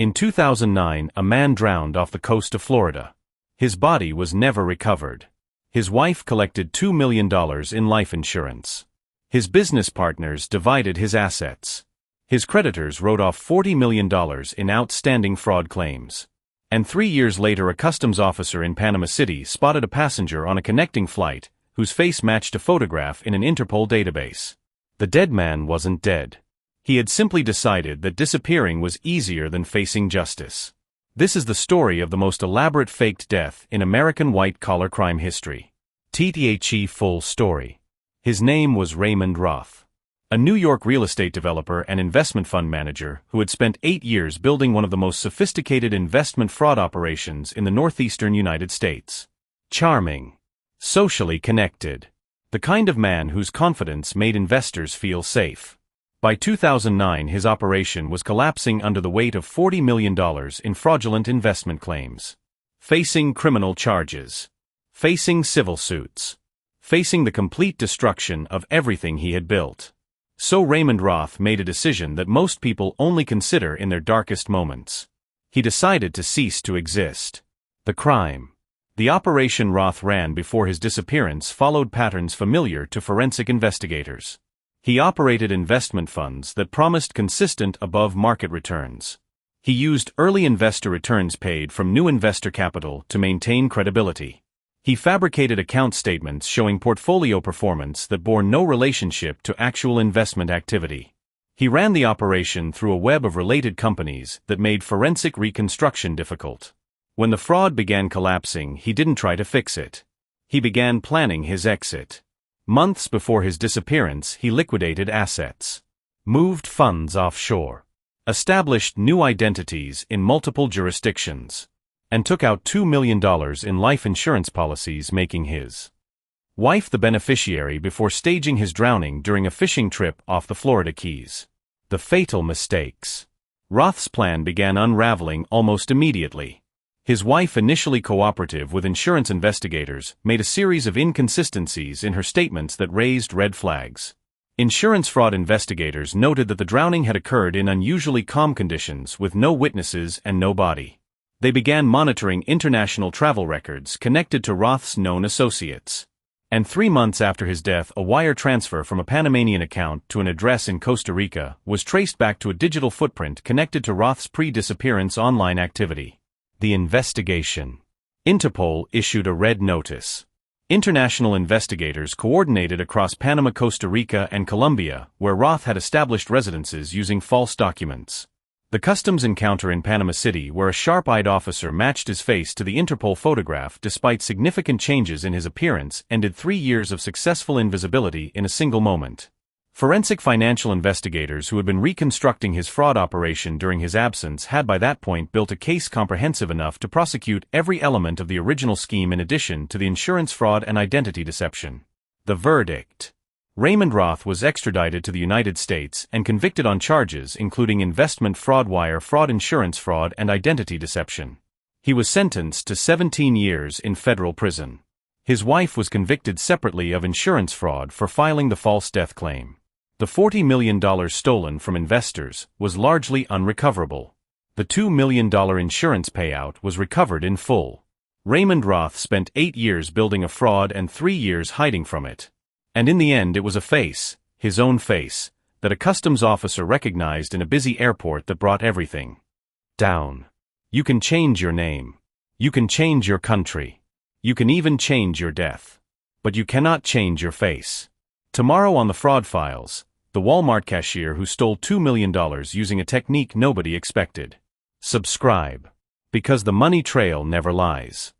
In 2009, a man drowned off the coast of Florida. His body was never recovered. His wife collected $2 million in life insurance. His business partners divided his assets. His creditors wrote off $40 million in outstanding fraud claims. And 3 years later, a customs officer in Panama City spotted a passenger on a connecting flight whose face matched a photograph in an Interpol database. The dead man wasn't dead. He had simply decided that disappearing was easier than facing justice. This is the story of the most elaborate faked death in American white-collar crime history. The full story. His name was Raymond Roth, a New York real estate developer and investment fund manager who had spent 8 years building one of the most sophisticated investment fraud operations in the northeastern United States. Charming. Socially connected. The kind of man whose confidence made investors feel safe. By 2009, his operation was collapsing under the weight of $40 million in fraudulent investment claims. Facing criminal charges. Facing civil suits. Facing the complete destruction of everything he had built. So Raymond Roth made a decision that most people only consider in their darkest moments. He decided to cease to exist. The crime. The operation Roth ran before his disappearance followed patterns familiar to forensic investigators. He operated investment funds that promised consistent above-market returns. He used early investor returns paid from new investor capital to maintain credibility. He fabricated account statements showing portfolio performance that bore no relationship to actual investment activity. He ran the operation through a web of related companies that made forensic reconstruction difficult. When the fraud began collapsing, he didn't try to fix it. He began planning his exit. Months before his disappearance, he liquidated assets, moved funds offshore, established new identities in multiple jurisdictions, and took out $2 million in life insurance policies, making his wife the beneficiary before staging his drowning during a fishing trip off the Florida Keys. The fatal mistakes. Roth's plan began unraveling almost immediately. His wife, initially cooperative with insurance investigators, made a series of inconsistencies in her statements that raised red flags. Insurance fraud investigators noted that the drowning had occurred in unusually calm conditions with no witnesses and no body. They began monitoring international travel records connected to Roth's known associates. And 3 months after his death, a wire transfer from a Panamanian account to an address in Costa Rica was traced back to a digital footprint connected to Roth's pre-disappearance online activity. The investigation. Interpol issued a red notice. International investigators coordinated across Panama, Costa Rica, and Colombia, where Roth had established residences using false documents. The customs encounter in Panama City, where a sharp-eyed officer matched his face to the Interpol photograph despite significant changes in his appearance, ended 3 years of successful invisibility in a single moment. Forensic financial investigators who had been reconstructing his fraud operation during his absence had by that point built a case comprehensive enough to prosecute every element of the original scheme in addition to the insurance fraud and identity deception. The verdict. Raymond Roth was extradited to the United States and convicted on charges including investment fraud, wire fraud, insurance fraud, and identity deception. He was sentenced to 17 years in federal prison. His wife was convicted separately of insurance fraud for filing the false death claim. The $40 million stolen from investors was largely unrecoverable. The $2 million insurance payout was recovered in full. Raymond Roth spent 8 years building a fraud and 3 years hiding from it. And in the end, it was a face, his own face, that a customs officer recognized in a busy airport that brought everything down. You can change your name. You can change your country. You can even change your death. But you cannot change your face. Tomorrow on the Fraud Files, the Walmart cashier who stole $2 million using a technique nobody expected. Subscribe. Because the money trail never lies.